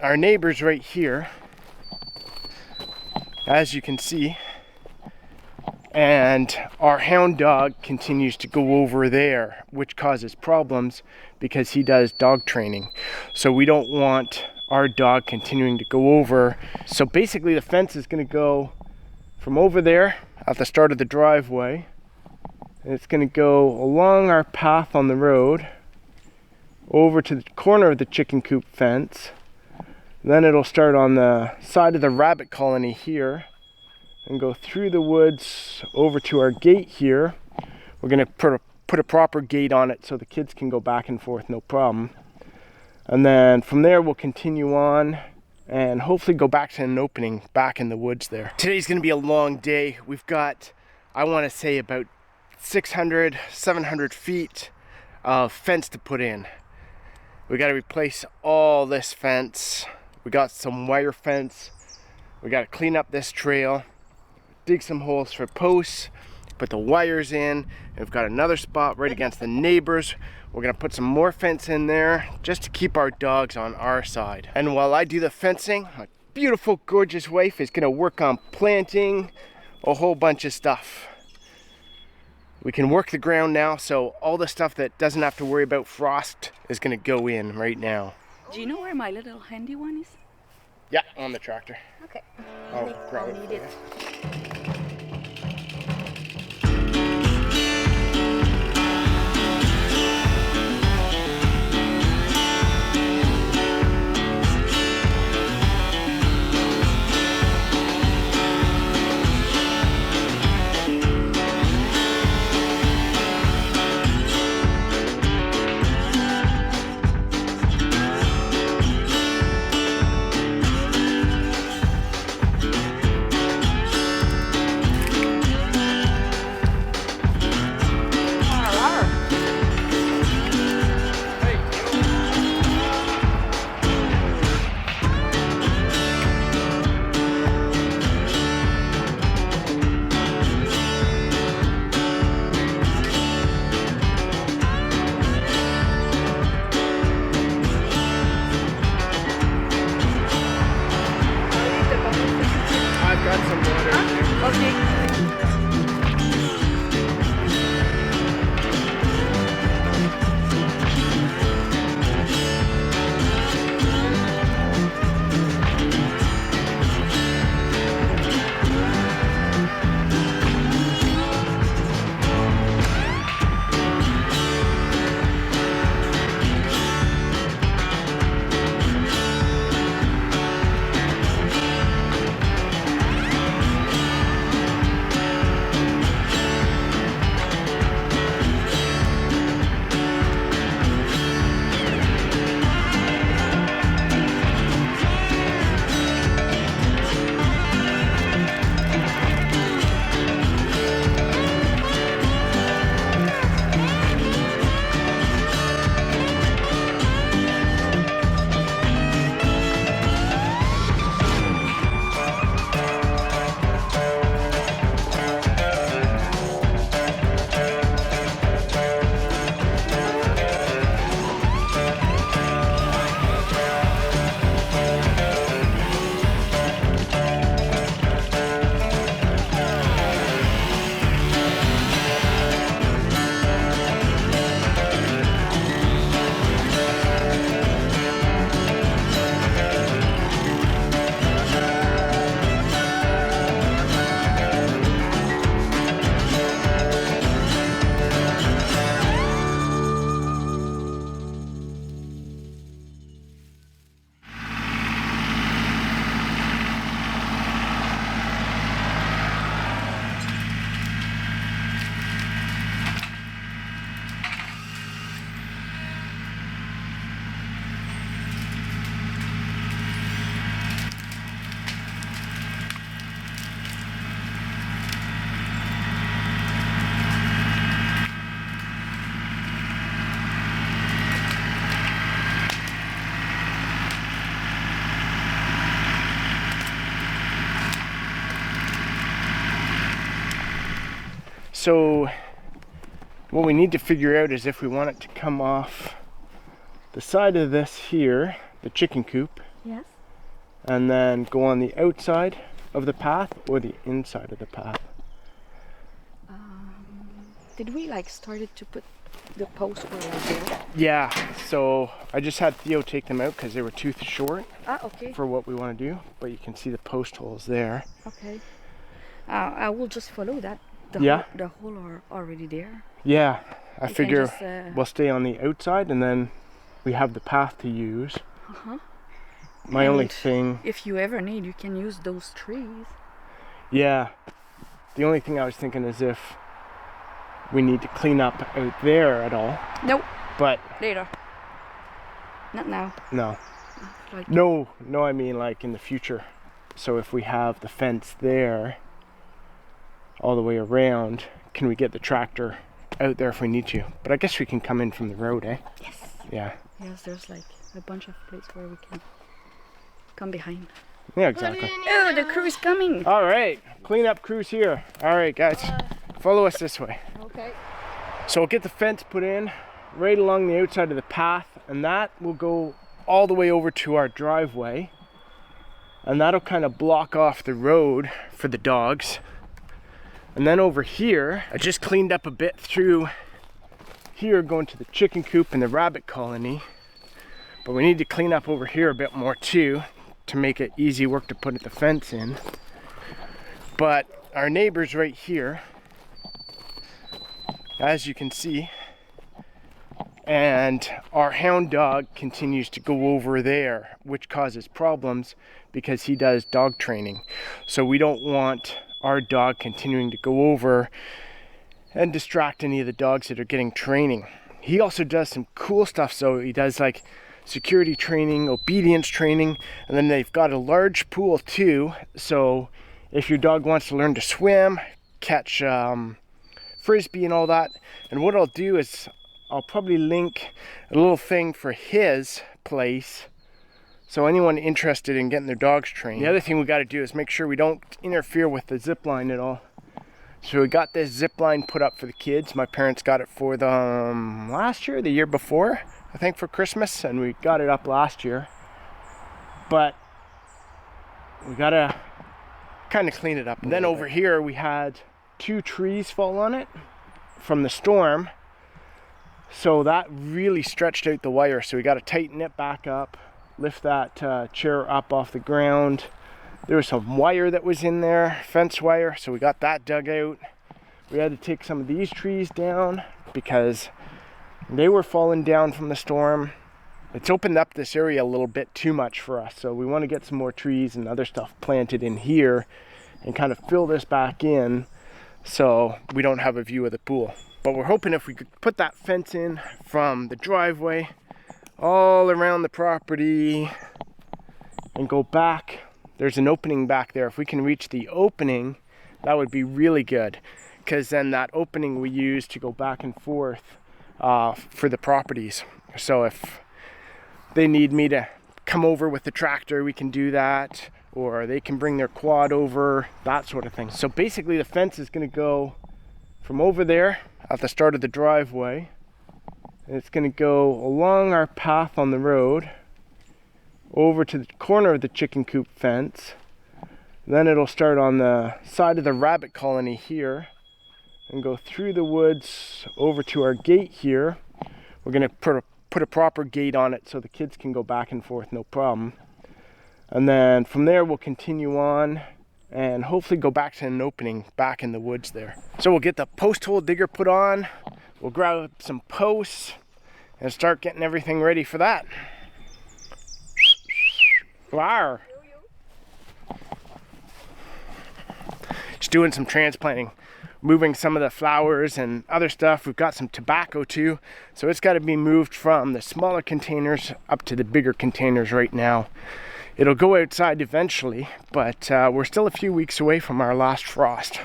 our neighbor's right here, as you can see, and our hound dog continues to go over there, which causes problems because he does dog training. So we don't want our dog continuing to go over. So basically the fence is going to go from over there at the start of the driveway, and it's going to go along our path on the road over to the corner of the chicken coop fence. Then it'll start on the side of the rabbit colony here and go through the woods over to our gate here. We're going to put a proper gate on it so the kids can go back and forth, no problem. And then from there we'll continue on and hopefully go back to an opening back in the woods there. Today's going to be a long day. We've got, I want to say, about 600, 700 feet of fence to put in. We got to replace all this fence. We got some wire fence. We got to clean up this trail, dig some holes for posts, put the wires in. And we've got another spot right against the neighbors. We're gonna put some more fence in there just to keep our dogs on our side. And while I do the fencing, my beautiful, gorgeous wife is gonna work on planting a whole bunch of stuff. We can work the ground now, so all the stuff that doesn't have to worry about frost is gonna go in right now. Do you know where my little handy one is? Yeah, on the tractor. Okay. I'll grab need it. So what we need to figure out is if we want it to come off the side of this here, the chicken coop. Yes. and then go on the outside of the path or the inside of the path. Did we like started to put the posts were like there? Yeah, so I just had Theo take them out because they were too short Okay. for what we want to do, but you can see the post holes there. Okay. I will just follow that. The hole are already there. Yeah, I You figure can just, we'll stay on the outside and then we have the path to use. My only And thing... if you ever need, you can use those trees. Yeah, the only thing I was thinking is if we need to clean up out there at all. Nope. But... Later. Not now. No. Like No, I mean like in the future. So if we have the fence there all the way around, can we get the tractor out there if we need to? But I guess we can come in from the road, eh? Yes. Yeah. Yes, there's like a bunch of places where we can come behind. Yeah, exactly. Oh, the crew is coming. All right, cleanup crew's here. All right, guys, follow us this way. Okay. So we'll get the fence put in right along the outside of the path, and that will go all the way over to our driveway, and that'll kind of block off the road for the dogs. And then over here, I just cleaned up a bit through here going to the chicken coop and the rabbit colony, but we need to clean up over here a bit more too to make it easy work to put the fence in. But our neighbor's right here, as you can see, and our hound dog continues to go over there, which causes problems because he does dog training. So we don't want our dog continuing to go over and distract any of the dogs that are getting training. He also does some cool stuff, so he does like security training, obedience training, and then they've got a large pool too, so if your dog wants to learn to swim, catch frisbee and all that, and what I'll do is I'll probably link a little thing for his place, so anyone interested in getting their dogs trained. The other thing we got to do is make sure we don't interfere with the zip line at all. So we got this zip line put up for the kids. My parents got it for them last year, the year before, I think for Christmas, and we got it up last year. But we gotta kind of clean it up. And then over here we had 2 trees fall on it from the storm. So that really stretched out the wire. So we gotta tighten it back up, lift that chair up off the ground. There was some wire that was in there, fence wire, so we got that dug out. We had to take some of these trees down because they were falling down from the storm. It's opened up this area a little bit too much for us, so we want to get some more trees and other stuff planted in here and kind of fill this back in so we don't have a view of the pool. But we're hoping if we could put that fence in from the driveway all around the property and go back. There's an opening back there. If we can reach the opening, that would be really good, because then that opening we use to go back and forth for the properties. So if they need me to come over with the tractor, we can do that, or they can bring their quad over, that sort of thing. So basically the fence is going to go from over there at the start of the driveway, and it's going to go along our path on the road over to the corner of the chicken coop fence. Then it'll start on the side of the rabbit colony here and go through the woods over to our gate here. We're going to put a proper gate on it so the kids can go back and forth no problem. And then from there we'll continue on and hopefully go back to an opening back in the woods there. So we'll get the post hole digger put on, we'll grab some posts and start getting everything ready for that. Wow. Just doing some transplanting, moving some of the flowers and other stuff. We've got some tobacco too, so it's got to be moved from the smaller containers up to the bigger containers right now. It'll go outside eventually, but we're still a few weeks away from our last frost.